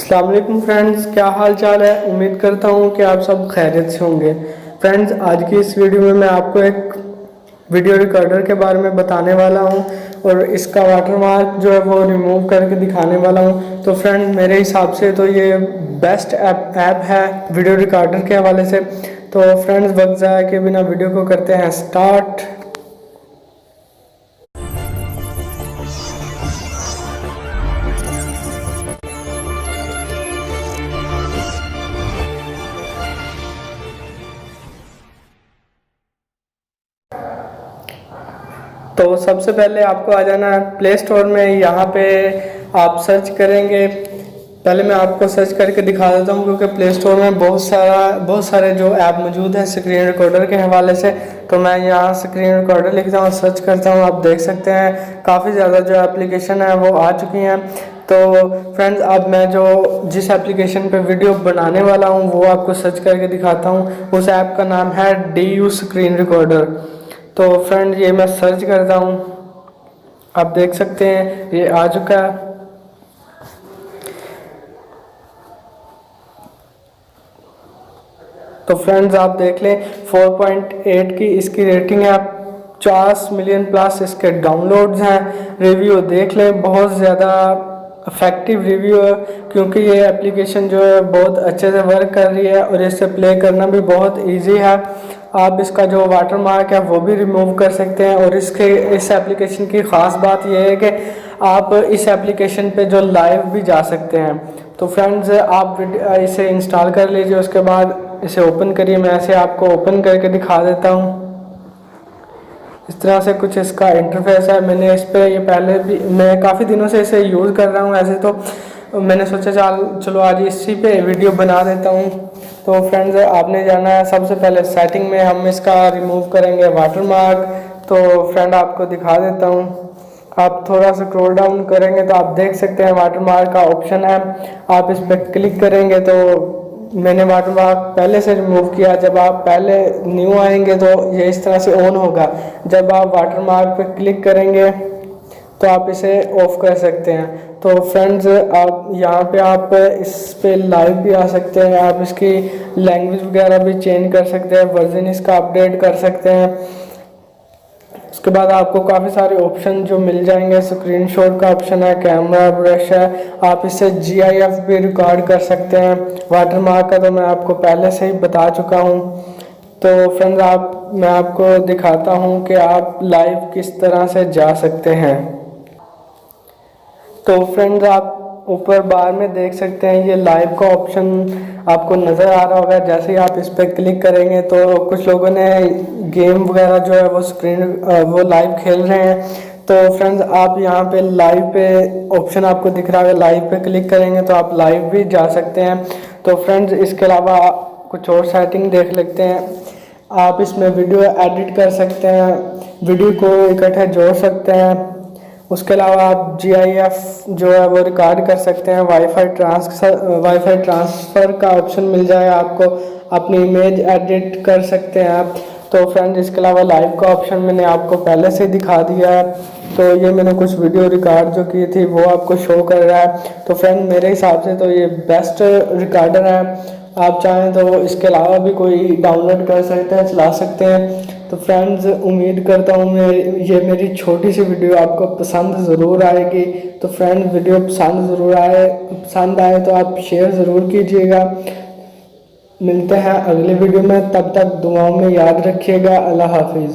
अस्सलाम वालेकुम फ्रेंड्स, क्या हाल चाल है। उम्मीद करता हूँ कि आप सब खैरियत से होंगे। फ्रेंड्स, आज की इस वीडियो में मैं आपको एक वीडियो रिकॉर्डर के बारे में बताने वाला हूँ और इसका वाटरमार्क जो है वो रिमूव करके दिखाने वाला हूँ। तो फ्रेंड, मेरे हिसाब से तो ये बेस्ट ऐप है वीडियो रिकॉर्डर के हवाले से। तो फ्रेंड्स, वक्त ज़ाया के बिना वीडियो को करते हैं स्टार्ट। तो सबसे पहले आपको आ जाना है प्ले स्टोर में। यहाँ पे आप सर्च करेंगे। पहले मैं आपको सर्च करके दिखा देता हूँ क्योंकि प्ले स्टोर में बहुत सारे जो ऐप मौजूद हैं स्क्रीन रिकॉर्डर के हवाले से। तो मैं यहाँ स्क्रीन रिकॉर्डर लिखता हूँ, सर्च करता हूँ। आप देख सकते हैं काफ़ी ज़्यादा जो एप्लीकेशन है वो आ चुकी हैं। तो फ्रेंड्स, अब मैं जो जिस एप्लीकेशन पे वीडियो बनाने वाला हूँ वो आपको सर्च करके दिखाता हूँ। उस ऐप का नाम है DU स्क्रीन रिकॉर्डर। तो फ्रेंड, ये मैं सर्च करता हूँ, आप देख सकते हैं ये आ चुका है। तो फ्रेंड्स, आप देख लें 4.8 की इसकी रेटिंग है। 50 मिलियन प्लस इसके डाउनलोड्स हैं। रिव्यू देख लें, बहुत ज़्यादा इफेक्टिव रिव्यू है क्योंकि ये एप्लीकेशन जो है बहुत अच्छे से वर्क कर रही है और इससे प्ले करना भी बहुत इजी है। आप इसका जो वाटर मार्क है वो भी रिमूव कर सकते हैं। और इस एप्लीकेशन की ख़ास बात यह है कि आप इस एप्लीकेशन पे जो लाइव भी जा सकते हैं। तो फ्रेंड्स, आप इसे इंस्टॉल कर लीजिए, उसके बाद इसे ओपन करिए। मैं इसे आपको ओपन करके दिखा देता हूँ। इस तरह से कुछ इसका इंटरफेस है। मैंने इस पे ये पहले भी मैं काफ़ी दिनों से इसे यूज़ कर रहा हूँ। ऐसे तो मैंने सोचा चलो आज इसी पे वीडियो बना देता हूँ। तो फ्रेंड्स, आपने जाना है सबसे पहले सेटिंग में, हम इसका रिमूव करेंगे वाटरमार्क। तो फ्रेंड, आपको दिखा देता हूँ। आप थोड़ा सा स्क्रॉल डाउन करेंगे तो आप देख सकते हैं वाटरमार्क का ऑप्शन है। आप इस पर क्लिक करेंगे तो मैंने वाटरमार्क पहले से रिमूव किया। जब आप पहले न्यू आएंगे तो ये इस तरह से ऑन होगा। जब आप वाटरमार्क पे क्लिक करेंगे तो आप इसे ऑफ कर सकते हैं। तो फ्रेंड्स, आप यहाँ पे आप इस पे लाइव भी आ सकते हैं। आप इसकी लैंग्वेज वगैरह भी चेंज कर सकते हैं, वर्जन इसका अपडेट कर सकते हैं। उसके बाद आपको काफ़ी सारे ऑप्शन जो मिल जाएंगे। स्क्रीनशॉट का ऑप्शन है, कैमरा ब्रश है, आप इससे GIF भी रिकॉर्ड कर सकते हैं। वाटरमार्क का तो मैं आपको पहले से ही बता चुका हूँ। तो फ्रेंड्स, मैं आपको दिखाता हूँ कि आप लाइव किस तरह से जा सकते हैं। तो फ्रेंड्स, आप ऊपर बार में देख सकते हैं ये लाइव का ऑप्शन आपको नज़र आ रहा होगा। जैसे ही आप इस पर क्लिक करेंगे तो कुछ लोगों ने गेम वगैरह जो है वो लाइव खेल रहे हैं। तो फ्रेंड्स, आप यहाँ पे लाइव पे ऑप्शन आपको दिख रहा है, लाइव पे क्लिक करेंगे तो आप लाइव भी जा सकते हैं। तो फ्रेंड्स, इसके अलावा कुछ और सेटिंग देख लेते हैं। आप इसमें वीडियो एडिट कर सकते हैं, वीडियो को इकट्ठे जोड़ सकते हैं। उसके अलावा आप GIF जो है वो रिकॉर्ड कर सकते हैं। वाईफाई ट्रांसफ़र का ऑप्शन मिल जाए आपको, अपनी इमेज एडिट कर सकते हैं आप। तो फ्रेंड्स, इसके अलावा लाइव का ऑप्शन मैंने आपको पहले से दिखा दिया है। तो ये मैंने कुछ वीडियो रिकॉर्ड जो की थी वो आपको शो कर रहा है। तो फ्रेंड, मेरे हिसाब से तो ये बेस्ट रिकॉर्डर है। आप चाहें तो इसके अलावा भी कोई डाउनलोड कर सकते हैं, चला सकते हैं। तो फ्रेंड्स, उम्मीद करता हूँ ये मेरी छोटी सी वीडियो आपको पसंद ज़रूर आएगी। तो फ्रेंड्स, वीडियो पसंद आए तो आप शेयर ज़रूर कीजिएगा। मिलते हैं अगली वीडियो में, तब तक दुआओं में याद रखिएगा। अल्लाह हाफिज़।